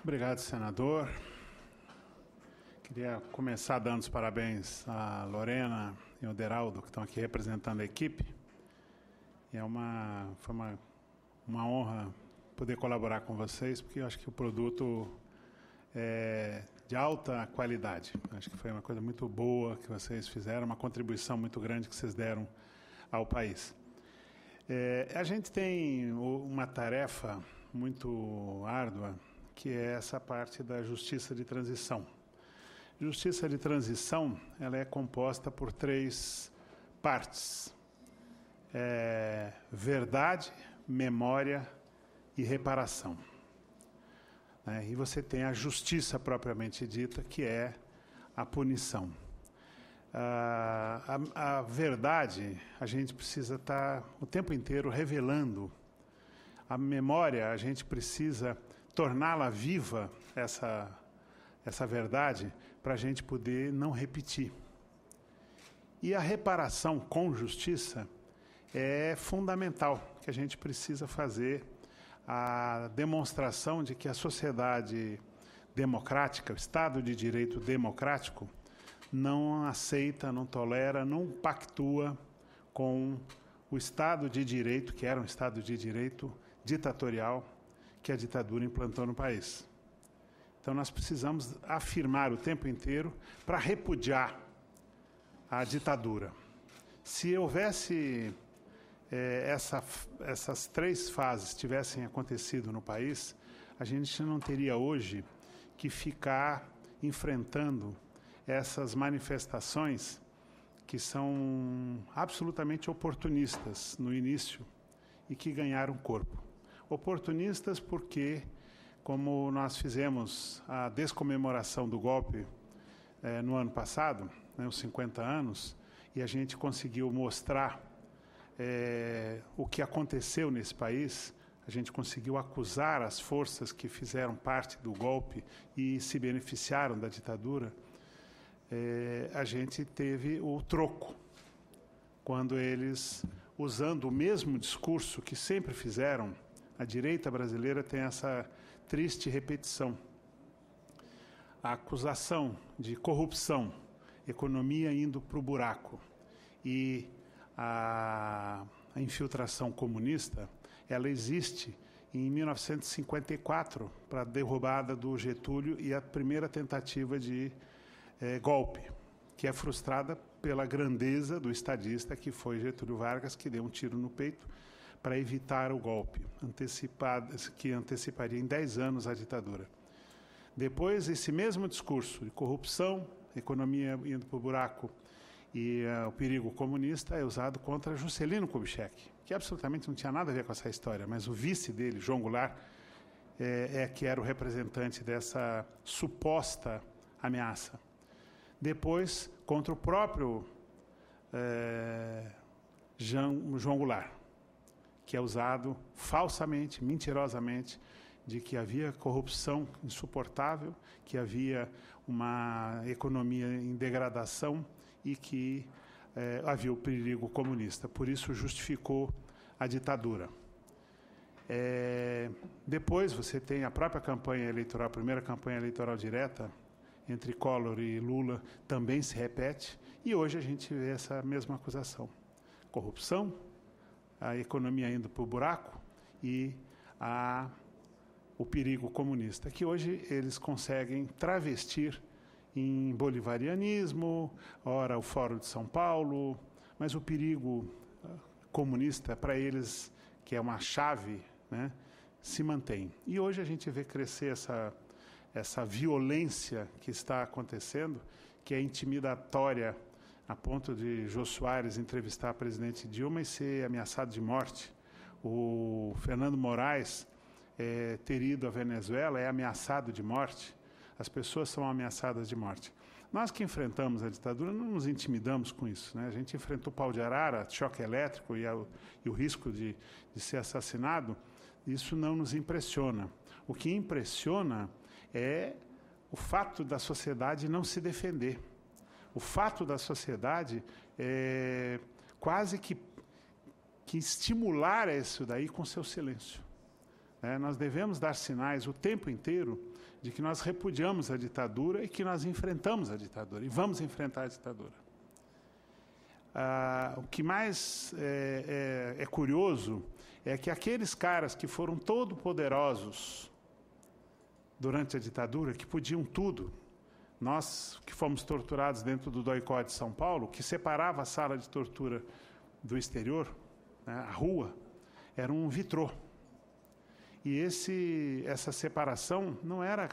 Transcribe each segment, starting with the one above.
Obrigado, senador. Queria começar dando os parabéns a Lorena e ao Deraldo, que estão aqui representando a equipe. E foi uma honra poder colaborar com vocês, porque eu acho que o produto é de alta qualidade. Acho que foi uma coisa muito boa que vocês fizeram, uma contribuição muito grande que vocês deram ao país. A gente tem uma tarefa muito árdua, que é essa parte da justiça de transição. Justiça de transição, ela é composta por 3 partes: verdade, memória e reparação. E você tem a justiça propriamente dita, que é a punição. A verdade, a gente precisa estar o tempo inteiro revelando. A memória, a gente precisa torná-la viva, essa verdade, para a gente poder não repetir. E a reparação com justiça é fundamental, que a gente precisa fazer a demonstração de que a sociedade democrática, o Estado de Direito democrático, não aceita, não tolera, não pactua com o Estado de Direito, que era um Estado de Direito ditatorial, que a ditadura implantou no país. Então, nós precisamos afirmar o tempo inteiro para repudiar a ditadura. Se houvesse essas 3 fases tivessem acontecido no país, a gente não teria hoje que ficar enfrentando essas manifestações que são absolutamente oportunistas no início e que ganharam corpo. Oportunistas porque, como nós fizemos a descomemoração do golpe no ano passado, os 50 anos, e a gente conseguiu mostrar o que aconteceu nesse país, a gente conseguiu acusar as forças que fizeram parte do golpe e se beneficiaram da ditadura, a gente teve o troco, quando eles, usando o mesmo discurso que sempre fizeram. A direita brasileira tem essa triste repetição. A acusação de corrupção, economia indo para o buraco e a infiltração comunista, ela existe em 1954 para a derrubada do Getúlio e a primeira tentativa de golpe, que é frustrada pela grandeza do estadista que foi Getúlio Vargas, que deu um tiro no peito para evitar o golpe, que anteciparia em 10 anos a ditadura. Depois, esse mesmo discurso de corrupção, economia indo para o buraco e o perigo comunista é usado contra Juscelino Kubitschek, que absolutamente não tinha nada a ver com essa história, mas o vice dele, João Goulart, que era o representante dessa suposta ameaça. Depois, contra o próprio João Goulart, que é usado falsamente, mentirosamente, de que havia corrupção insuportável, que havia uma economia em degradação e que havia o perigo comunista. Por isso, justificou a ditadura. Depois, você tem a própria campanha eleitoral, a primeira campanha eleitoral direta, entre Collor e Lula, também se repete, e hoje a gente vê essa mesma acusação. Corrupção, a economia indo para o buraco e o perigo comunista, que hoje eles conseguem travestir em bolivarianismo, ora o Fórum de São Paulo, mas o perigo comunista, para eles, que é uma chave, se mantém. E hoje a gente vê crescer essa violência que está acontecendo, que é intimidatória, a ponto de Jô Soares entrevistar a presidente Dilma e ser ameaçado de morte. O Fernando Moraes ter ido à Venezuela é ameaçado de morte. As pessoas são ameaçadas de morte. Nós que enfrentamos a ditadura não nos intimidamos com isso. A gente enfrentou pau de arara, choque elétrico e o risco de ser assassinado. Isso não nos impressiona. O que impressiona é o fato da sociedade não se defender. O fato da sociedade quase que estimular isso daí com seu silêncio. Nós devemos dar sinais o tempo inteiro de que nós repudiamos a ditadura e que nós enfrentamos a ditadura, e vamos enfrentar a ditadura. O que mais é curioso é que aqueles caras que foram todo-poderosos durante a ditadura, que podiam tudo, nós que fomos torturados dentro do DOI-CODE de São Paulo, que separava a sala de tortura do exterior, a rua, era um vitrô. E essa separação não era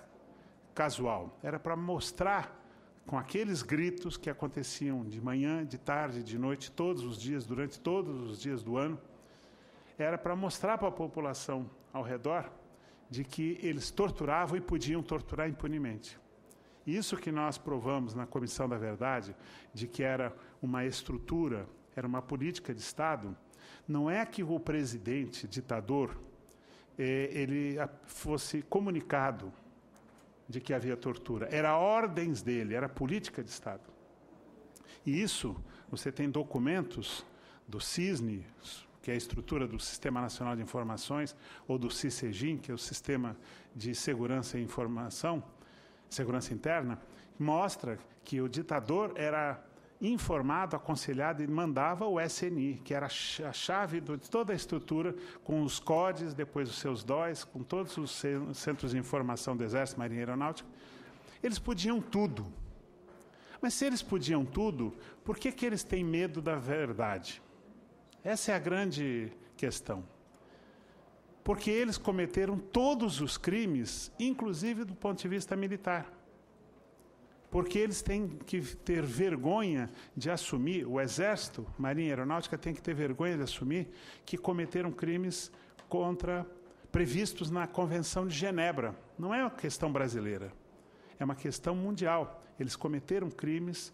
casual, era para mostrar, com aqueles gritos que aconteciam de manhã, de tarde, de noite, todos os dias, durante todos os dias do ano, era para mostrar para a população ao redor de que eles torturavam e podiam torturar impunemente. Isso que nós provamos na Comissão da Verdade, de que era uma estrutura, era uma política de Estado, não é que o presidente ditador ele fosse comunicado de que havia tortura. Era ordens dele, era política de Estado. E isso, você tem documentos do CISNE, que é a estrutura do Sistema Nacional de Informações, ou do CISEGIN, que é o Sistema de Segurança e Informação, Segurança Interna, mostra que o ditador era informado, aconselhado e mandava o SNI, que era a chave de toda a estrutura, com os CODES, depois os seus DOIs, com todos os centros de informação do Exército, Marinha e Aeronáutica. Eles podiam tudo. Mas se eles podiam tudo, por que eles têm medo da verdade? Essa é a grande questão. Porque eles cometeram todos os crimes, inclusive do ponto de vista militar. Porque eles têm que ter vergonha de assumir, o Exército, Marinha e Aeronáutica tem que ter vergonha de assumir que cometeram crimes previstos na Convenção de Genebra. Não é uma questão brasileira, é uma questão mundial. Eles cometeram crimes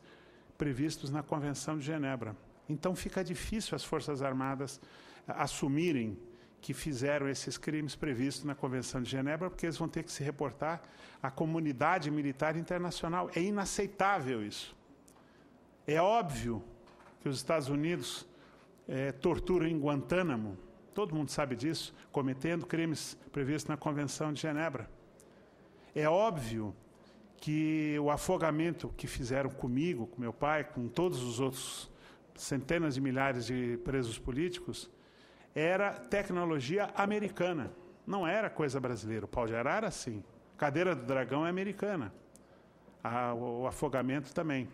previstos na Convenção de Genebra. Então fica difícil as Forças Armadas assumirem que fizeram esses crimes previstos na Convenção de Genebra, porque eles vão ter que se reportar à comunidade militar internacional. É inaceitável isso. É óbvio que os Estados Unidos torturam em Guantánamo, todo mundo sabe disso, cometendo crimes previstos na Convenção de Genebra. É óbvio que o afogamento que fizeram comigo, com meu pai, com todos os outros centenas de milhares de presos políticos, era tecnologia americana, não era coisa brasileira. O pau de arara, sim. Cadeira do dragão é americana. O afogamento também.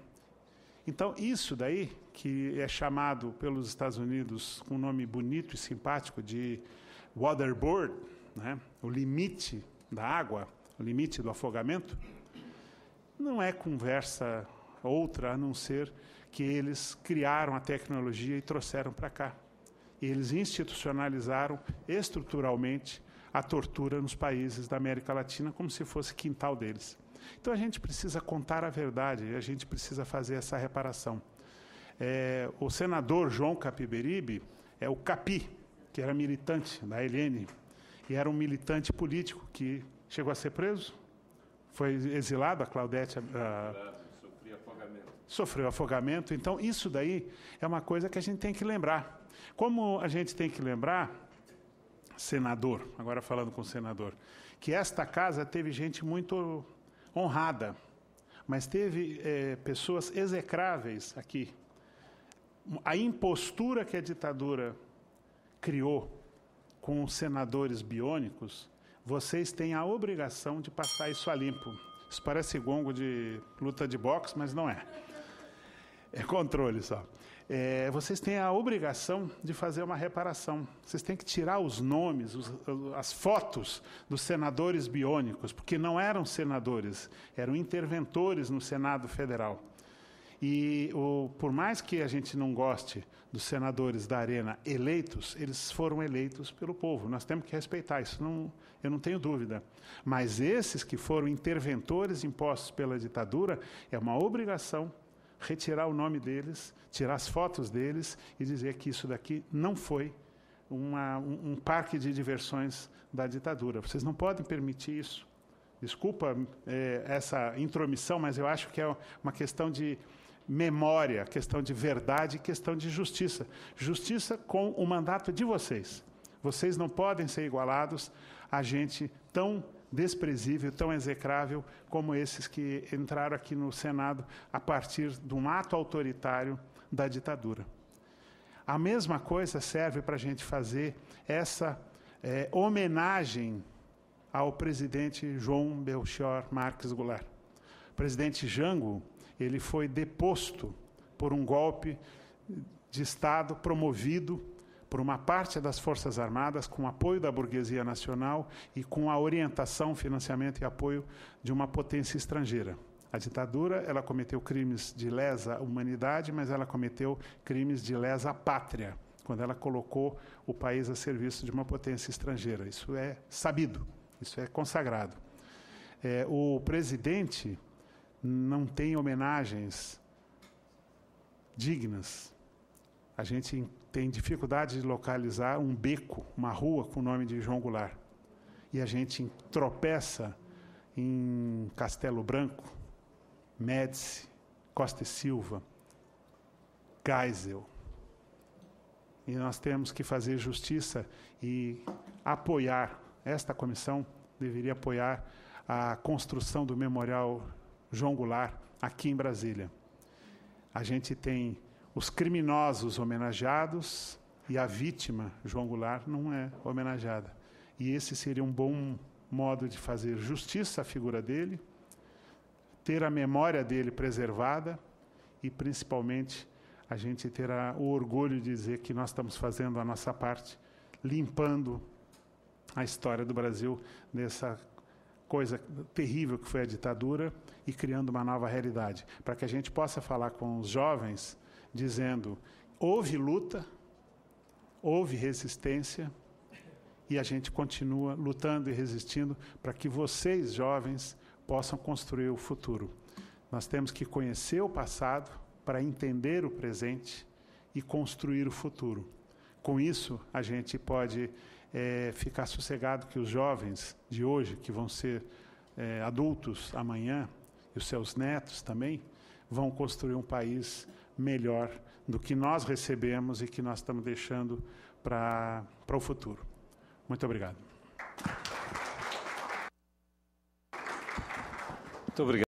Então, isso daí, que é chamado pelos Estados Unidos com um nome bonito e simpático de waterboard, né? O limite da água, o limite do afogamento, não é conversa outra a não ser que eles criaram a tecnologia e trouxeram para cá. Eles institucionalizaram estruturalmente a tortura nos países da América Latina como se fosse quintal deles. Então a gente precisa contar a verdade, a gente precisa fazer essa reparação. O senador João Capiberibe é o Capi, que era militante da ELN, e era um militante político que chegou a ser preso, foi exilado, a Claudete... Sofreu afogamento. Então isso daí é uma coisa que a gente tem que lembrar. Como a gente tem que lembrar, senador, agora falando com o senador, que esta casa teve gente muito honrada, mas teve pessoas execráveis aqui. A impostura que a ditadura criou com os senadores biônicos, vocês têm a obrigação de passar isso a limpo. Isso parece gongo de luta de boxe, mas não é. É controle só. Vocês têm a obrigação de fazer uma reparação. Vocês têm que tirar os nomes, as fotos dos senadores biônicos, porque não eram senadores, eram interventores no Senado Federal. E por mais que a gente não goste dos senadores da Arena eleitos, eles foram eleitos pelo povo. Nós temos que respeitar isso, eu não tenho dúvida. Mas esses que foram interventores impostos pela ditadura, é uma obrigação retirar o nome deles, tirar as fotos deles e dizer que isso daqui não foi um parque de diversões da ditadura. Vocês não podem permitir isso. Desculpa essa intromissão, mas eu acho que é uma questão de memória, questão de verdade, questão de justiça. Justiça com o mandato de vocês. Vocês não podem ser igualados a gente tão desprezível, tão execrável como esses que entraram aqui no Senado a partir de um ato autoritário da ditadura. A mesma coisa serve para a gente fazer essa homenagem ao presidente João Belchior Marques Goulart. O presidente Jango, ele foi deposto por um golpe de Estado promovido por uma parte das Forças Armadas, com apoio da burguesia nacional e com a orientação, financiamento e apoio de uma potência estrangeira. A ditadura, ela cometeu crimes de lesa humanidade, mas ela cometeu crimes de lesa pátria, quando ela colocou o país a serviço de uma potência estrangeira. Isso é sabido, isso é consagrado. O presidente não tem homenagens dignas. A gente tem dificuldade de localizar um beco, uma rua com o nome de João Goulart. E a gente tropeça em Castelo Branco, Médici, Costa e Silva, Geisel. E nós temos que fazer justiça e apoiar, esta comissão deveria apoiar a construção do Memorial João Goulart aqui em Brasília. A gente tem os criminosos homenageados e a vítima, João Goulart, não é homenageada. E esse seria um bom modo de fazer justiça à figura dele, ter a memória dele preservada e, principalmente, a gente ter o orgulho de dizer que nós estamos fazendo a nossa parte, limpando a história do Brasil dessa coisa terrível que foi a ditadura e criando uma nova realidade, para que a gente possa falar com os jovens dizendo: houve luta, houve resistência e a gente continua lutando e resistindo para que vocês, jovens, possam construir o futuro. Nós temos que conhecer o passado para entender o presente e construir o futuro. Com isso, a gente pode ficar sossegado que os jovens de hoje, que vão ser adultos amanhã, e os seus netos também, vão construir um país melhor do que nós recebemos e que nós estamos deixando para o futuro. Muito obrigado. Muito obrigado.